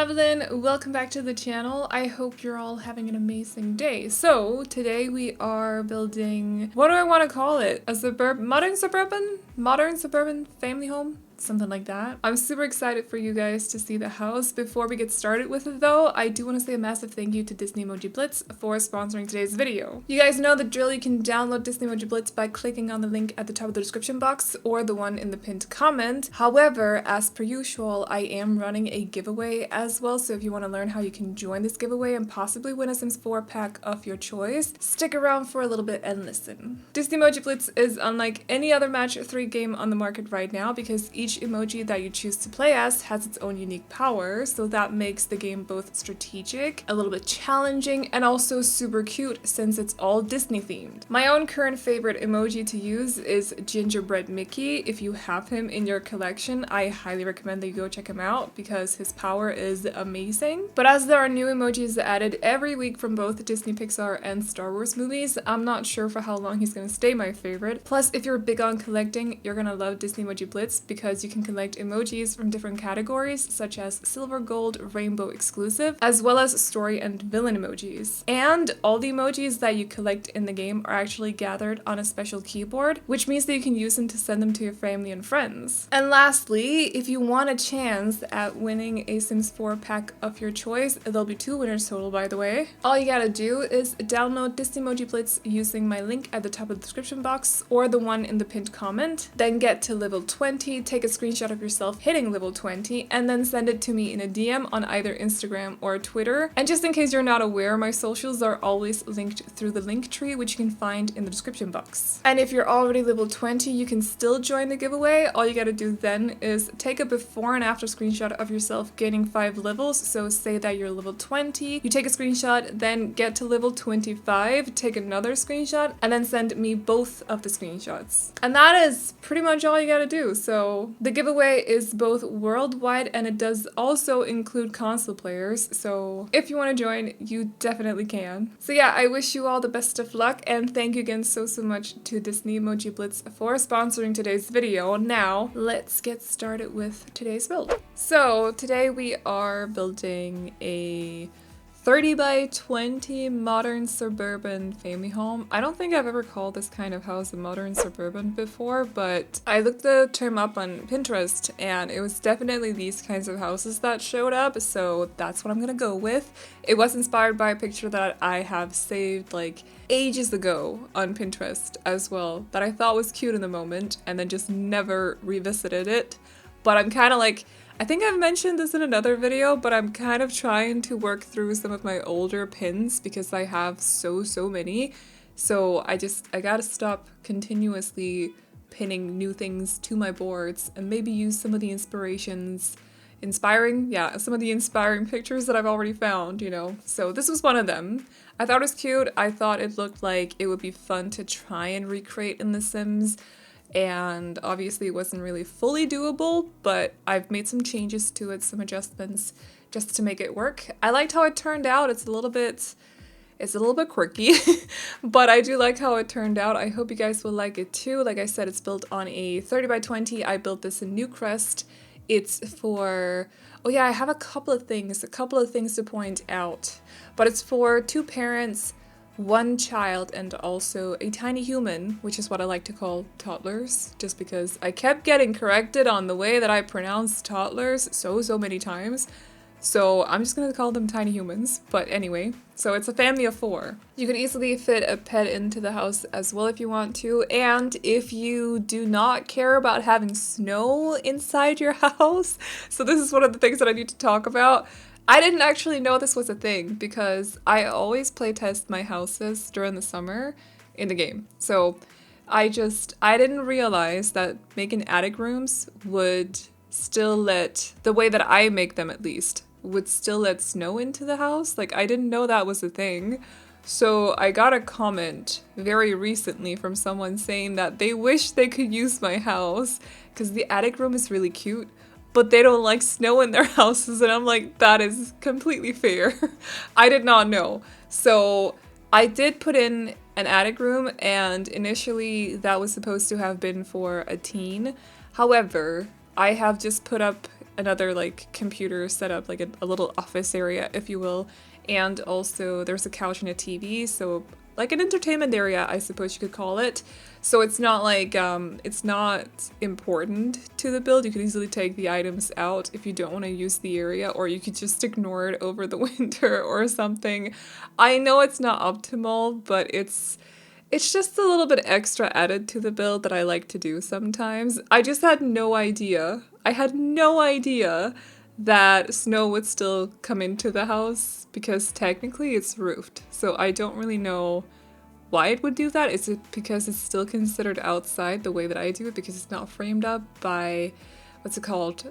Aveline, welcome back to the channel. I hope you're all having an amazing day. So today we are building, what do I want to call it? A modern suburban family home? Something like that. I'm super excited for you guys to see the house. Before we get started with it though, I do want to say a massive thank you to Disney Emoji Blitz for sponsoring today's video. You guys know the drill. You can download Disney Emoji Blitz by clicking on the link at the top of the description box or the one in the pinned comment. However, as per usual, I am running a giveaway as well, so if you want to learn how you can join this giveaway and possibly win a Sims 4 pack of your choice, stick around for a little bit and listen. Disney Emoji Blitz is unlike any other Match 3 game on the market right now because each emoji that you choose to play as has its own unique power, so that makes the game both strategic, a little bit challenging, and also super cute since it's all Disney themed. My own current favorite emoji to use is Gingerbread Mickey. If you have him in your collection, I highly recommend that you go check him out because his power is amazing. But as there are new emojis added every week from both Disney, Pixar, and Star Wars movies, I'm not sure for how long he's gonna stay my favorite. Plus, if you're big on collecting, you're gonna love Disney Emoji Blitz because you can collect emojis from different categories such as silver, gold, rainbow exclusive, as well as story and villain emojis. And all the emojis that you collect in the game are actually gathered on a special keyboard, which means that you can use them to send them to your family and friends. And lastly, if you want a chance at winning a Sims 4 pack of your choice, there'll be 2 winners total, by the way. All you gotta do is download Disney Emoji Blitz using my link at the top of the description box or the one in the pinned comment, then get to level 20, take a screenshot of yourself hitting level 20, and then send it to me in a DM on either Instagram or Twitter. And just in case you're not aware, my socials are always linked through the link tree, which you can find in the description box. And if you're already level 20, you can still join the giveaway. All you gotta do then is take a before and after screenshot of yourself gaining 5 levels. So say that you're level 20, you take a screenshot, then get to level 25, take another screenshot, and then send me both of the screenshots. And that is pretty much all you gotta do. So the giveaway is both worldwide and it does also include console players, so if you want to join, you definitely can. So yeah, I wish you all the best of luck and thank you again so much to Disney Emoji Blitz for sponsoring today's video. Now, let's get started with today's build. So today we are building a 30 by 20 modern suburban family home. I don't think I've ever called this kind of house a modern suburban before, but I looked the term up on Pinterest and it was definitely these kinds of houses that showed up, so that's what I'm gonna go with. It was inspired by a picture that I have saved like ages ago on Pinterest as well that I thought was cute in the moment and then just never revisited it. But I'm kind of like, I think I've mentioned this in another video, but I'm kind of trying to work through some of my older pins because I have so many. So I gotta stop continuously pinning new things to my boards and maybe use some of the some of the inspiring pictures that I've already found, you know. So this was one of them. I thought it was cute. I thought it looked like it would be fun to try and recreate in The Sims. And obviously it wasn't really fully doable, but I've made some changes to it, some adjustments just to make it work. I liked how it turned out. It's a little bit quirky, but I do like how it turned out. I hope you guys will like it too. Like I said, it's built on a 30 by 20. I built this in Newcrest. It's for, oh yeah, I have a couple of things to point out, but it's for 2 parents, 1 child, and also a tiny human, which is what I like to call toddlers, just because I kept getting corrected on the way that I pronounce toddlers so many times. So I'm just gonna call them tiny humans. But anyway, so it's a family of 4. You can easily fit a pet into the house as well if you want to. And if you do not care about having snow inside your house, so this is one of the things that I need to talk about. I didn't actually know this was a thing because I always playtest my houses during the summer in the game. So I didn't realize that making attic rooms would still let, the way that I make them at least, would still let snow into the house. Like, I didn't know that was a thing. So I got a comment very recently from someone saying that they wish they could use my house because the attic room is really cute, but they don't like snow in their houses, and I'm like, that is completely fair. I did not know. So I did put in an attic room, and initially that was supposed to have been for a teen. However, I have just put up another like computer setup, like a little office area, if you will. And also there's a couch and a TV, so like an entertainment area, I suppose you could call it. So it's not like, it's not important to the build. You could easily take the items out if you don't want to use the area, or you could just ignore it over the winter or something. I know it's not optimal, but it's just a little bit extra added to the build that I like to do sometimes. I just had no idea. I had no idea that snow would still come into the house because technically it's roofed. So I don't really know why it would do that. Is it because it's still considered outside the way that I do it because it's not framed up by, what's it called,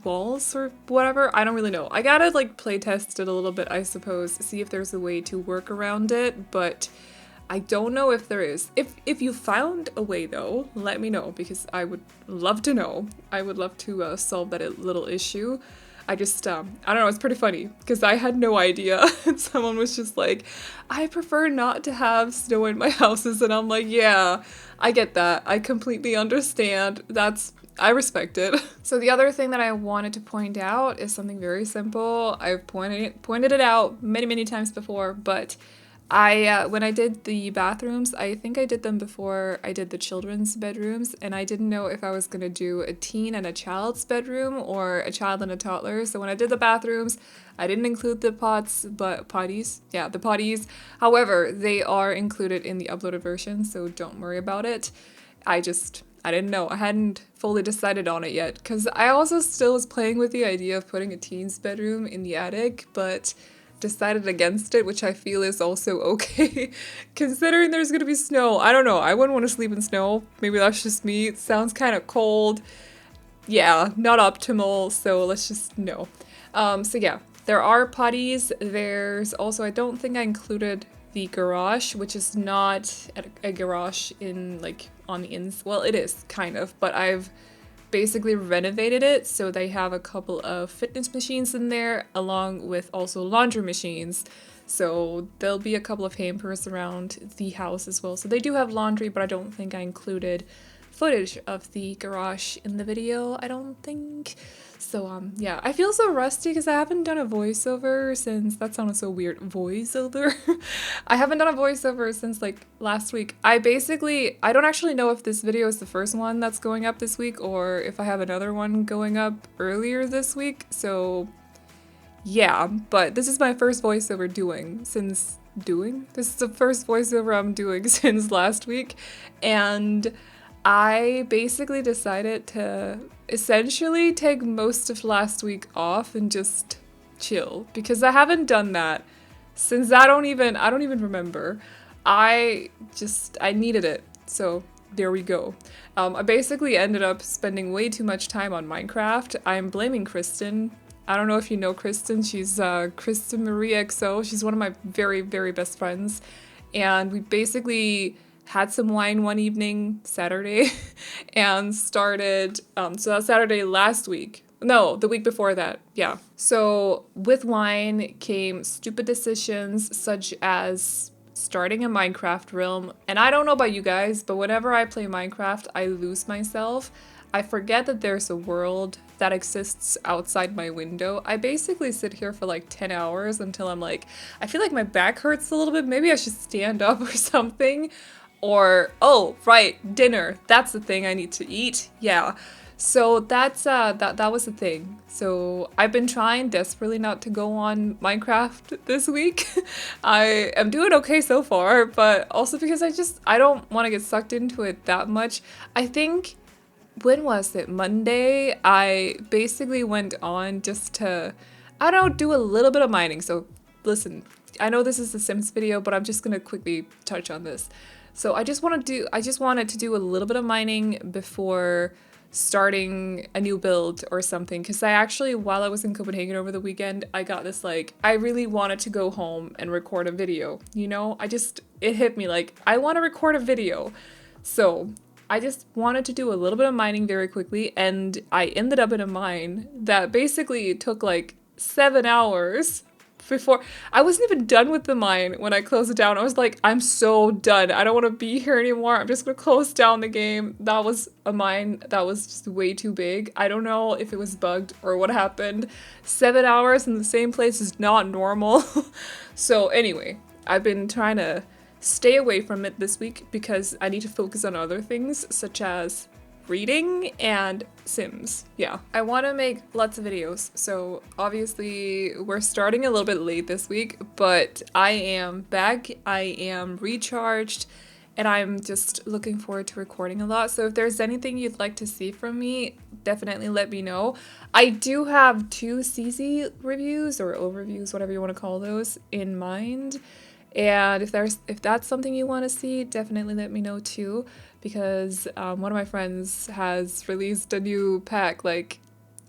walls or whatever? I don't really know. I gotta like play test it a little bit, I suppose, see if there's a way to work around it, but I don't know if there is. If you found a way though, let me know because I would love to know. I would love to solve that little issue. I just, I don't know, it's pretty funny because I had no idea. Someone was just like, I prefer not to have snow in my houses. And I'm like, yeah, I get that. I completely understand. I respect it. So the other thing that I wanted to point out is something very simple. I've pointed it out many, many times before, but when I did the bathrooms, I think I did them before I did the children's bedrooms, and I didn't know if I was gonna do a teen and a child's bedroom or a child and a toddler. So when I did the bathrooms, I didn't include the potties. Yeah, the potties. However, they are included in the uploaded version, so don't worry about it. I didn't know. I hadn't fully decided on it yet, because I also still was playing with the idea of putting a teen's bedroom in the attic, but decided against it, which I feel is also okay, considering there's gonna be snow. I don't know, I wouldn't want to sleep in snow. Maybe that's just me. It sounds kind of cold. Yeah, not optimal, so let's just no. So yeah, there are potties. There's also, I don't think I included the garage, which is not a garage in like on the ins. Well, it is kind of, but I've basically renovated it, so they have a couple of fitness machines in there along with also laundry machines. So there'll be a couple of hampers around the house as well. So they do have laundry, but I don't think I included footage of the garage in the video, I don't think. So yeah, I feel so rusty because I haven't done a voiceover since, that sounded so weird, voiceover? I haven't done a voiceover since like last week. I don't actually know if this video is the first one that's going up this week or if I have another one going up earlier this week. So yeah, but this is my first voiceover this is the first voiceover I'm doing since last week, and I basically decided to essentially take most of last week off and just chill because I haven't done that since I don't even remember. I needed it. So there we go. I basically ended up spending way too much time on Minecraft. I'm blaming Kristen. I don't know if you know Kristen. She's Kristen Marie XO. She's one of my very, very best friends. And we basically had some wine one evening, Saturday, and started, so that's Saturday last week. No, the week before that, yeah. So with wine came stupid decisions such as starting a Minecraft realm. And I don't know about you guys, but whenever I play Minecraft, I lose myself. I forget that there's a world that exists outside my window. I basically sit here for like 10 hours until I'm like, I feel like my back hurts a little bit. Maybe I should stand up or something. Or, oh, right, dinner. That's the thing I need to eat. Yeah. So that's that was the thing. So I've been trying desperately not to go on Minecraft this week. I am doing okay so far, but also because I don't want to get sucked into it that much. I think, when was it? Monday, I basically went on just to, I don't know, do a little bit of mining. So listen, I know this is a Sims video, but I'm just gonna quickly touch on this. So I just wanted to do a little bit of mining before starting a new build or something, because I actually, while I was in Copenhagen over the weekend, I got this like, I really wanted to go home and record a video, you know? It hit me like, I want to record a video. So I just wanted to do a little bit of mining very quickly, and I ended up in a mine that basically took like 7 hours before. I wasn't even done with the mine when I closed it down. I was like, I'm so done. I don't want to be here anymore. I'm just going to close down the game. That was a mine that was just way too big. I don't know if it was bugged or what happened. 7 hours in the same place is not normal. So anyway, I've been trying to stay away from it this week because I need to focus on other things such as reading and Sims. Yeah, I want to make lots of videos, so obviously we're starting a little bit late this week, but I am back, I am recharged, and I'm just looking forward to recording a lot. So if there's anything you'd like to see from me, definitely let me know. I do have 2 CZ reviews or overviews, whatever you want to call those, in mind. And if that's something you want to see, definitely let me know too, because one of my friends has released a new pack like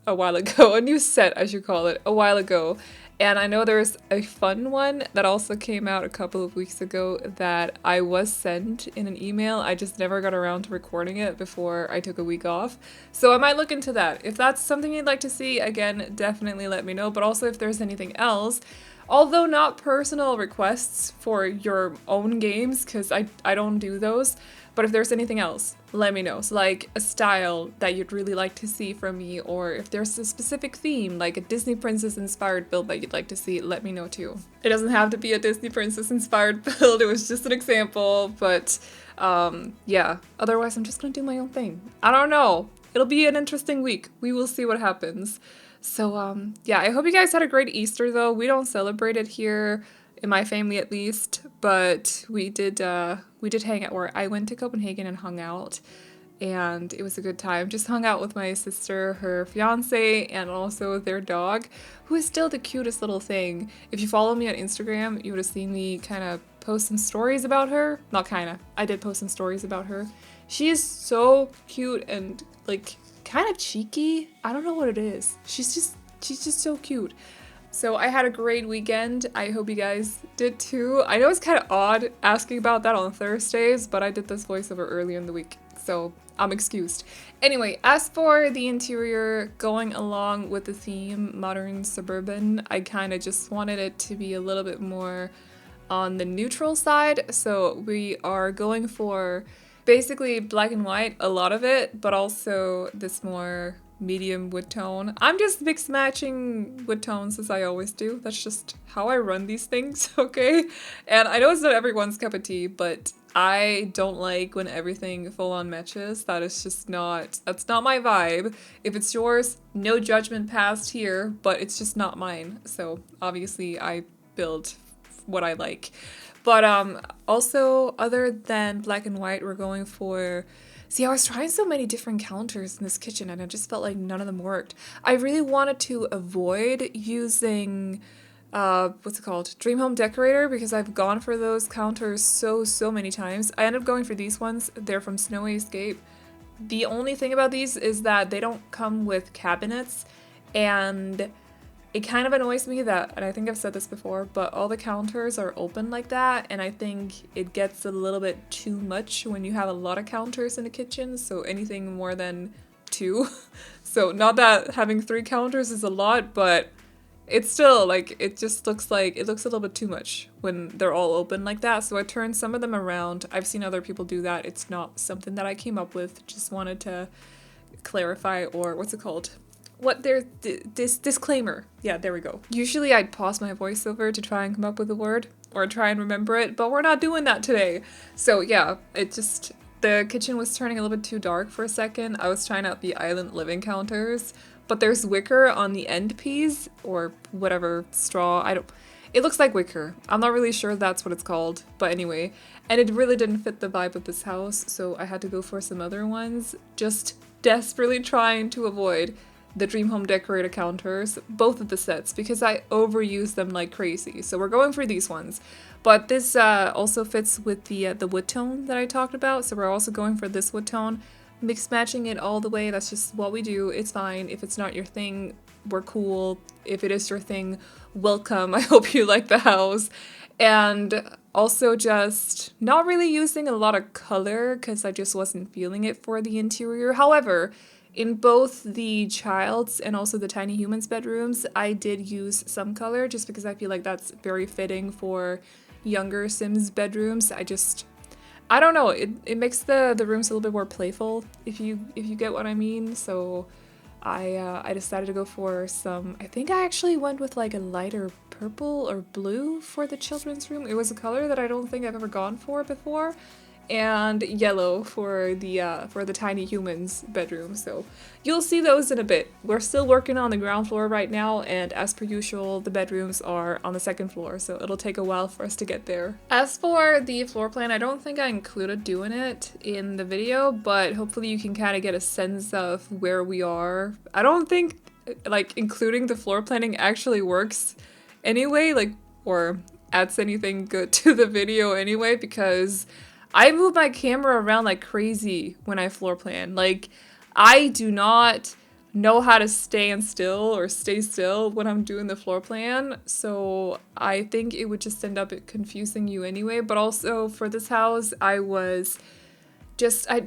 a while ago, a new set I should call it, a while ago. And I know there's a fun one that also came out a couple of weeks ago that I was sent in an email. I just never got around to recording it before I took a week off. So I might look into that. If that's something you'd like to see, again, definitely let me know. But also if there's anything else, although not personal requests for your own games, because I don't do those, but if there's anything else, let me know. So like a style that you'd really like to see from me, or if there's a specific theme, like a Disney princess inspired build that you'd like to see, let me know too. It doesn't have to be a Disney princess inspired build, it was just an example, but yeah, otherwise I'm just gonna do my own thing. I don't know. It'll be an interesting week. We will see what happens. So yeah, I hope you guys had a great Easter though. We don't celebrate it here, in my family at least, but we did hang out, or I went to Copenhagen and hung out, and it was a good time. Just hung out with my sister, her fiance, and also their dog, who is still the cutest little thing. If you follow me on Instagram, you would have seen me kind of post some stories about her. Not kinda, I did post some stories about her. She is so cute and like kind of cheeky. I don't know what it is. She's just so cute. So I had a great weekend. I hope you guys did too. I know it's kind of odd asking about that on Thursdays, but I did this voiceover earlier in the week, so I'm excused. Anyway, as for the interior, going along with the theme, modern suburban, I kind of just wanted it to be a little bit more on the neutral side. So we are going for basically black and white, a lot of it, but also this more medium wood tone. I'm just mix matching wood tones as I always do. That's just how I run these things, okay? And I know it's not everyone's cup of tea, but I don't like when everything full on matches. That's not my vibe. If it's yours, no judgment passed here, but it's just not mine. So obviously I build what I like. But also, other than black and white, we're going for... See, I was trying so many different counters in this kitchen and I just felt like none of them worked. I really wanted to avoid using, what's it called? Dream Home Decorator, because I've gone for those counters so many times. I ended up going for these ones. They're from Snowy Escape. The only thing about these is that they don't come with cabinets, and it kind of annoys me that, and I think I've said this before, but all the counters are open like that, and I think it gets a little bit too much when you have a lot of counters in the kitchen, so anything more than 2. So not that having 3 counters is a lot, but it's still, like, it looks a little bit too much when they're all open like that, so I turned some of them around. I've seen other people do that. It's not something that I came up with, just wanted to clarify, or what's it called? What there's this disclaimer. Yeah, there we go. Usually I'd pause my voiceover to try and come up with a word or try and remember it, but we're not doing that today. So yeah, the kitchen was turning a little bit too dark for a second. I was trying out the island living counters, but there's wicker on the end piece or whatever straw. It looks like wicker. I'm not really sure that's what it's called, but anyway. And it really didn't fit the vibe of this house, so I had to go for some other ones, just desperately trying to avoid the Dream Home Decorator counters, both of the sets, because I overuse them like crazy. So we're going for these ones. But this also fits with the wood tone that I talked about, so we're also going for this wood tone. Mix matching it all the way, that's just what we do. It's fine. If it's not your thing, we're cool. If it is your thing, welcome. I hope you like the house. And also just not really using a lot of color because I just wasn't feeling it for the interior. However, In both the child's and also the tiny human's bedrooms, I did use some color just because I feel like that's very fitting for younger Sims bedrooms. I don't know, it makes the rooms a little bit more playful, if you get what I mean. So I decided to go for some, I think I actually went with like a lighter purple or blue for the children's room. It was a color that I don't think I've ever gone for before. And yellow for the tiny human's bedroom. So you'll see those in a bit. We're still working on the ground floor right now, and as per usual, the bedrooms are on the second floor, so it'll take a while for us to get there. As for the floor plan, I don't think I included doing it in the video, but hopefully you can kind of get a sense of where we are. I don't think like including the floor planning actually works anyway, like, or adds anything good to the video anyway, because I move my camera around like crazy when I floor plan. Like, I do not know how to stand still or stay still when I'm doing the floor plan, so I think it would just end up confusing you anyway. But also for this house, I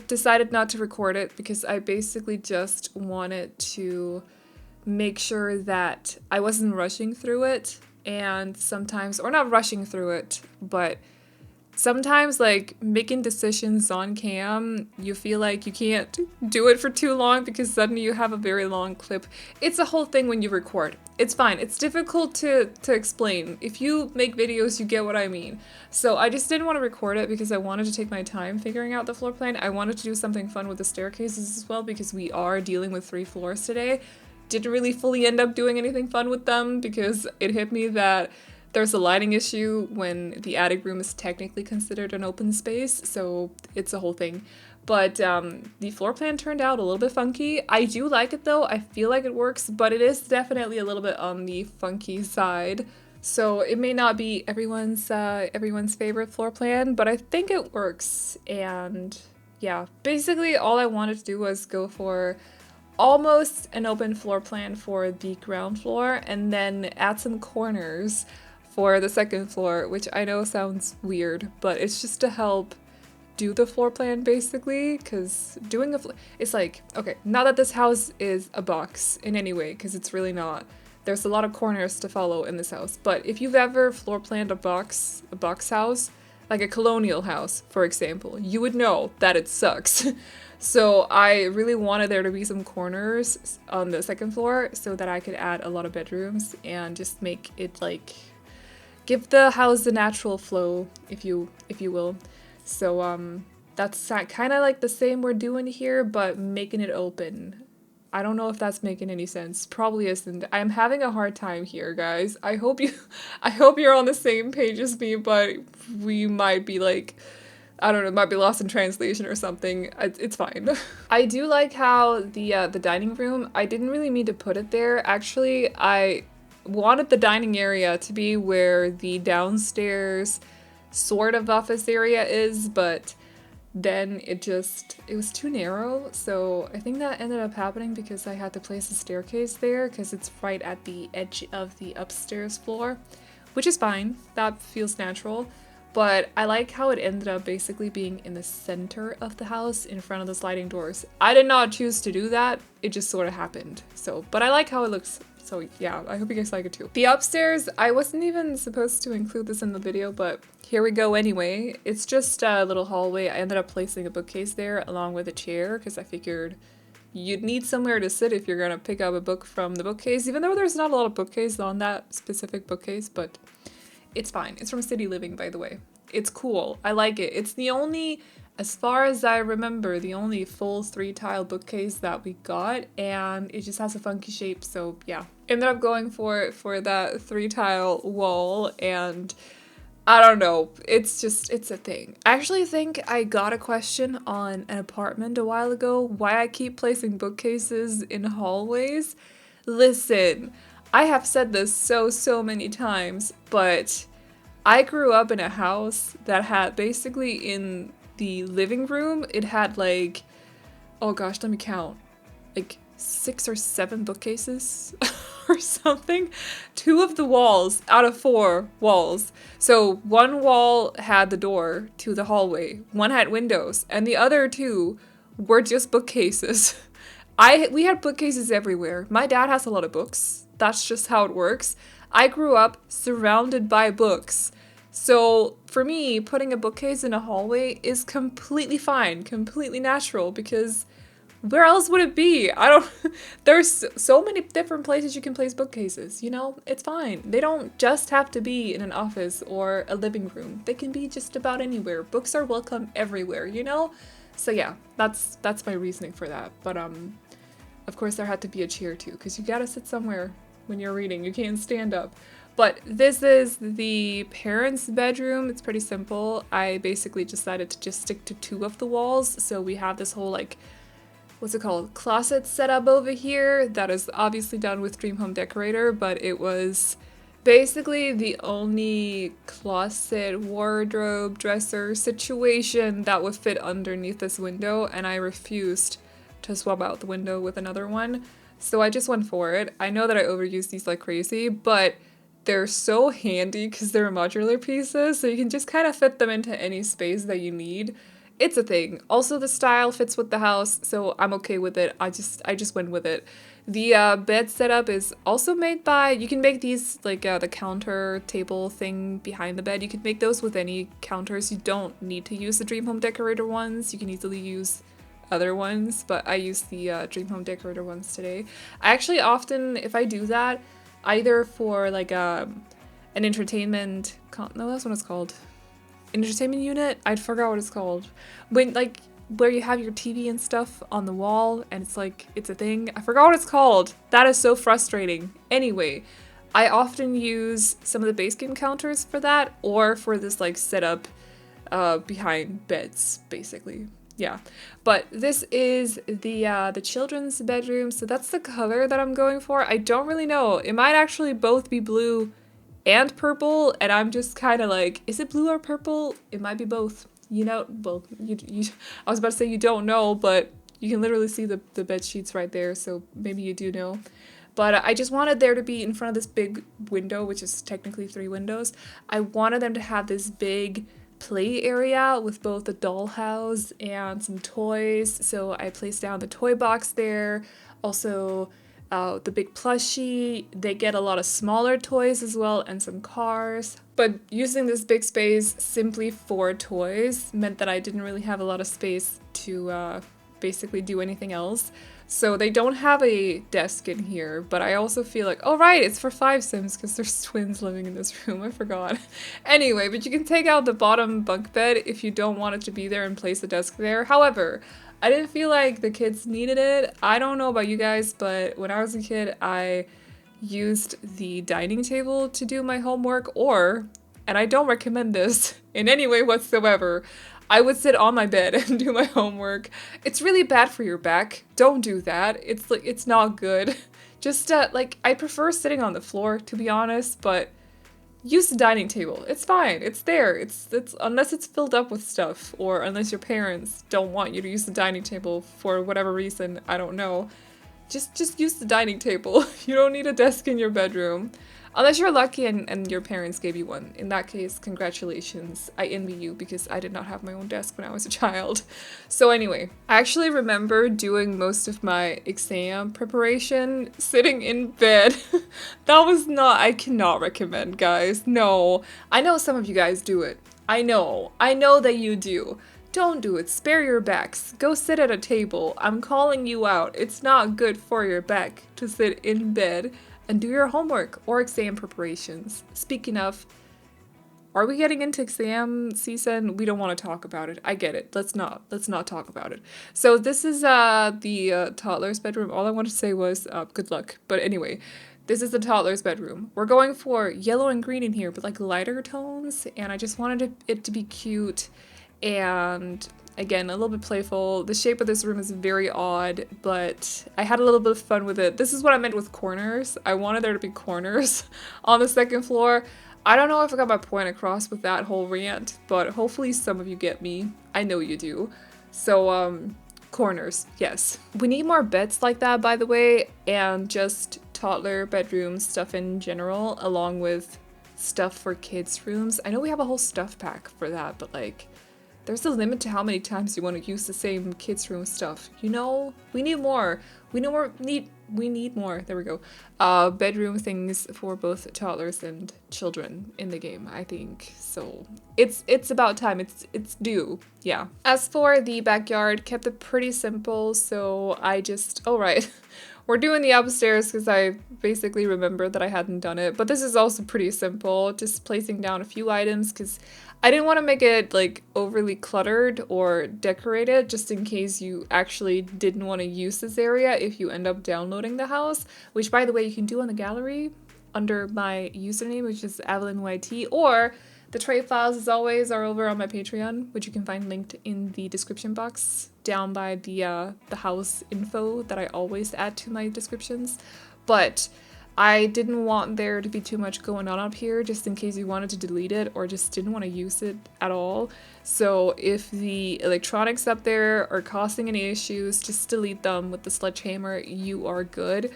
decided not to record it because I basically just wanted to make sure that I wasn't rushing through it, and sometimes, or not rushing through it, but sometimes, like, making decisions on cam, you feel like you can't do it for too long because suddenly you have a very long clip. It's a whole thing when you record. It's fine. It's difficult to explain. If you make videos, you get what I mean. So I just didn't want to record it because I wanted to take my time figuring out the floor plan. I wanted to do something fun with the staircases as well because we are dealing with 3 floors today. Didn't really fully end up doing anything fun with them because it hit me that there's a lighting issue when the attic room is technically considered an open space, so it's a whole thing. But the floor plan turned out a little bit funky. I do like it though, I feel like it works, but it is definitely a little bit on the funky side. So it may not be everyone's favorite floor plan, but I think it works. And yeah, basically all I wanted to do was go for almost an open floor plan for the ground floor and then add some corners for the second floor, which I know sounds weird, but it's just to help do the floor plan basically, because doing it's like, okay, not that this house is a box in any way, because it's really not. There's a lot of corners to follow in this house, but if you've ever floor planned a box house, like a colonial house, for example, you would know that it sucks. So I really wanted there to be some corners on the second floor so that I could add a lot of bedrooms and just make it like give the house the natural flow, if you will. So that's kind of like the same we're doing here, but making it open. I don't know if that's making any sense. Probably isn't. I'm having a hard time here, guys. I hope you're on the same page as me, but we might be like, I don't know, might be lost in translation or something. It's fine. I do like how the dining room, I didn't really mean to put it there. Actually, I wanted the dining area to be where the downstairs sort of office area is, but then it was too narrow, so I think that ended up happening because I had to place a staircase there because it's right at the edge of the upstairs floor, which is fine. That feels natural. But I like how it ended up basically being in the center of the house in front of the sliding doors. I did not choose to do that. It just sort of happened. So, but I like how it looks. So yeah, I hope you guys like it too. The upstairs, I wasn't even supposed to include this in the video, but here we go anyway. It's just a little hallway. I ended up placing a bookcase there along with a chair because I figured you'd need somewhere to sit if you're gonna pick up a book from the bookcase, even though there's not a lot of bookcases on that specific bookcase, but it's fine. It's from City Living, by the way. It's cool. I like it. It's the only, as far as I remember, the only full 3-tile bookcase that we got, and it just has a funky shape, so yeah. Ended up going for that 3-tile wall, and I don't know. It's a thing. I actually think I got a question on an apartment a while ago, why I keep placing bookcases in hallways. Listen, I have said this so many times, but I grew up in a house that had basically in the living room, it had like, oh gosh, let me count, like 6 or 7 bookcases or something. 2 of the walls out of 4 walls. So one wall had the door to the hallway, one had windows, and the other 2 were just bookcases. We had bookcases everywhere. My dad has a lot of books. That's just how it works. I grew up surrounded by books. So for me, putting a bookcase in a hallway is completely fine, completely natural, because where else would it be? I don't, there's so many different places you can place bookcases, you know? It's fine. They don't just have to be in an office or a living room. They can be just about anywhere. Books are welcome everywhere, you know? So yeah, that's my reasoning for that. But of course there had to be a chair too, because you gotta sit somewhere when you're reading. You can't stand up. But this is the parents' bedroom. It's pretty simple. I basically decided to just stick to 2 of the walls. So we have this whole like, what's it called, closet setup over here that is obviously done with Dream Home Decorator, but it was basically the only closet, wardrobe, dresser situation that would fit underneath this window, and I refused to swap out the window with another one. So I just went for it. I know that I overuse these like crazy, but they're so handy because they're modular pieces, so you can just kind of fit them into any space that you need. It's a thing. Also, the style fits with the house, so I'm okay with it. I just went with it. The bed setup is also made by, you can make these like the counter table thing behind the bed. You can make those with any counters. You don't need to use the Dream Home Decorator ones. You can easily use other ones, but I use the Dream Home Decorator ones today. I actually often, if I do that, either for like an entertainment, no, that's what it's called. Entertainment unit? I forgot what it's called. When like where you have your TV and stuff on the wall and it's like it's a thing. I forgot what it's called. That is so frustrating. Anyway, I often use some of the base game counters for that, or for this like setup behind beds, basically. Yeah, but this is the children's bedroom, so that's the color that I'm going for. I don't really know. It might actually both be blue and purple, and I'm just kind of like, is it blue or purple? It might be both. You know, well, I was about to say you don't know, but you can literally see the bed sheets right there, so maybe you do know. But I just wanted there to be in front of this big window, which is technically 3 windows. I wanted them to have this big play area with both a dollhouse and some toys. So I placed down the toy box there. Also, the big plushie. They get a lot of smaller toys as well and some cars. But using this big space simply for toys meant that I didn't really have a lot of space to basically do anything else. So they don't have a desk in here, but I also feel like, oh right, it's for 5 Sims because there's twins living in this room, I forgot. Anyway, but you can take out the bottom bunk bed if you don't want it to be there and place a desk there. However, I didn't feel like the kids needed it. I don't know about you guys, but when I was a kid, I used the dining table to do my homework, and I don't recommend this in any way whatsoever, I would sit on my bed and do my homework. It's really bad for your back. Don't do that. It's like, it's not good. Just like, I prefer sitting on the floor, to be honest, but use the dining table. It's fine. It's there. It's unless it's filled up with stuff, or unless your parents don't want you to use the dining table for whatever reason, I don't know. Just use the dining table. You don't need a desk in your bedroom. Unless you're lucky and your parents gave you one. In that case, congratulations. I envy you because I did not have my own desk when I was a child. So anyway, I actually remember doing most of my exam preparation sitting in bed. That was not, I cannot recommend, guys. No. I know some of you guys do it. I know that you do. Don't do it. Spare your backs. Go sit at a table. I'm calling you out. It's not good for your back to sit in bed and do your homework or exam preparations. Speaking of, are we getting into exam season? We don't want to talk about it. I get it. Let's not talk about it. So this is the toddler's bedroom. All I wanted to say was good luck. But anyway, this is the toddler's bedroom. We're going for yellow and green in here, but like lighter tones. And I just wanted it to be cute and again, a little bit playful. The shape of this room is very odd, but I had a little bit of fun with it. This is what I meant with corners. I wanted there to be corners on the second floor. I don't know if I got my point across with that whole rant, but hopefully some of you get me. I know you do. So, corners, yes. We need more beds like that, by the way, and just toddler bedroom stuff in general, along with stuff for kids' rooms. I know we have a whole stuff pack for that, but like, there's a limit to how many times you want to use the same kids' room stuff. You know, we need more. We need more. There we go. Bedroom things for both toddlers and children in the game, I think. So it's about time. It's due. Yeah. As for the backyard, kept it pretty simple. So I just, oh right. We're doing the upstairs because I basically remembered that I hadn't done it. But this is also pretty simple. Just placing down a few items because I didn't want to make it like overly cluttered or decorated just in case you actually didn't want to use this area if you end up downloading the house. Which, by the way, you can do on the gallery under my username, which is AvelineYT, or the trade files, as always, are over on my Patreon, which you can find linked in the description box down by the house info that I always add to my descriptions. But I didn't want there to be too much going on up here just in case you wanted to delete it or just didn't want to use it at all. So if the electronics up there are causing any issues, just delete them with the sledgehammer. You are good.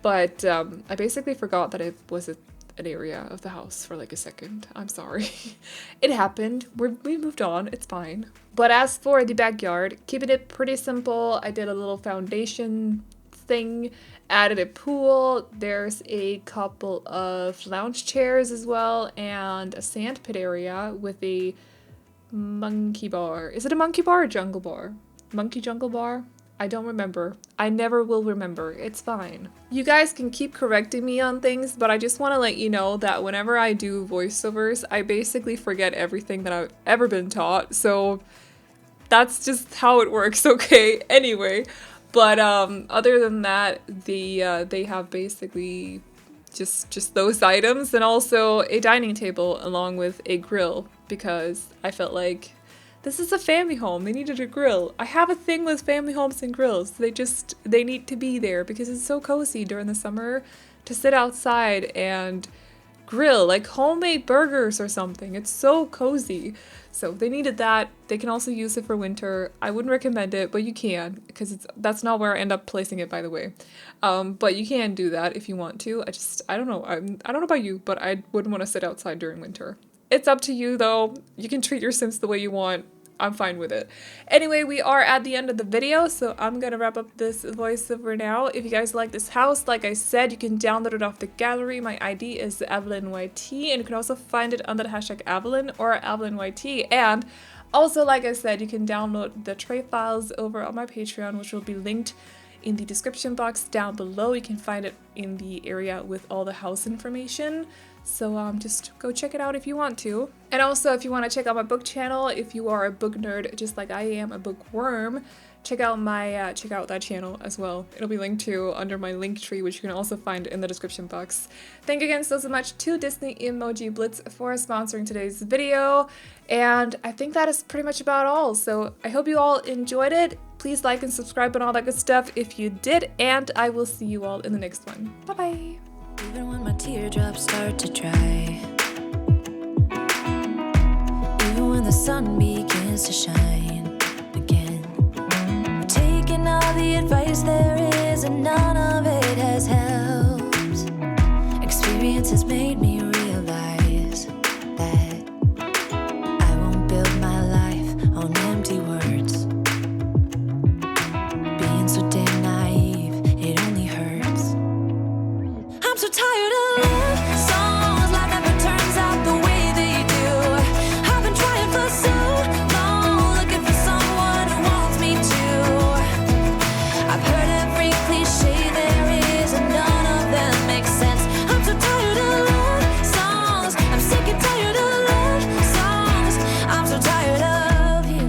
But I basically forgot that it was an area of the house for like a second. I'm sorry. It happened. We moved on. It's fine. But as for the backyard, keeping it pretty simple. I did a little foundation thing, added a pool. There's a couple of lounge chairs as well, and a sand pit area with a monkey bar. Is it a monkey bar or jungle bar? Monkey jungle bar? I don't remember. I never will remember. It's fine. You guys can keep correcting me on things, but I just want to let you know that whenever I do voiceovers, I basically forget everything that I've ever been taught. So that's just how it works, okay? Anyway, but other than that, they have basically just those items, and also a dining table along with a grill because I felt like this is a family home. They needed a grill. I have a thing with family homes and grills. They need to be there because it's so cozy during the summer to sit outside and grill, like homemade burgers or something. It's so cozy. So they needed that. They can also use it for winter. I wouldn't recommend it, but you can because that's not where I end up placing it, by the way. But you can do that if you want to. I don't know. I don't know about you, but I wouldn't want to sit outside during winter. It's up to you though. You can treat your Sims the way you want. I'm fine with it. Anyway, we are at the end of the video, so I'm gonna wrap up this voiceover now. If you guys like this house, like I said, you can download it off the gallery. My ID is AvelineYT, and you can also find it under the hashtag Aveline or AvelineYT. And also, like I said, you can download the tray files over on my Patreon, which will be linked in the description box down below. You can find it in the area with all the house information. So just go check it out if you want to. And also, if you want to check out my book channel, if you are a book nerd just like I am, a bookworm, check out my check out that channel as well. It'll be linked to under my link tree, which you can also find in the description box. Thank you again so much to Disney Emoji Blitz for sponsoring today's video. And I think that is pretty much about all. So I hope you all enjoyed it. Please like and subscribe and all that good stuff if you did. And I will see you all in the next one. Bye-bye. Even when my teardrops start to dry, even when the sun begins to shine again, taking all the advice there is and none of it has helped. Experience has made me realize that I won't build my life on empty words. Being so damn naive, it only hurts. I'm so tired of love songs, life never turns out the way they do. I've been trying for so long, looking for someone who wants me to. I've heard every cliche there is and none of them make sense. I'm so tired of love songs, I'm sick and tired of love songs. I'm so tired of you.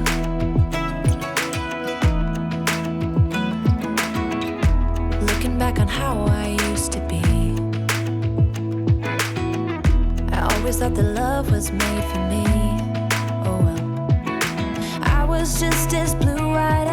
Looking back on how I used to be, I always thought that love was made for me. Oh well, I was just as blue-eyed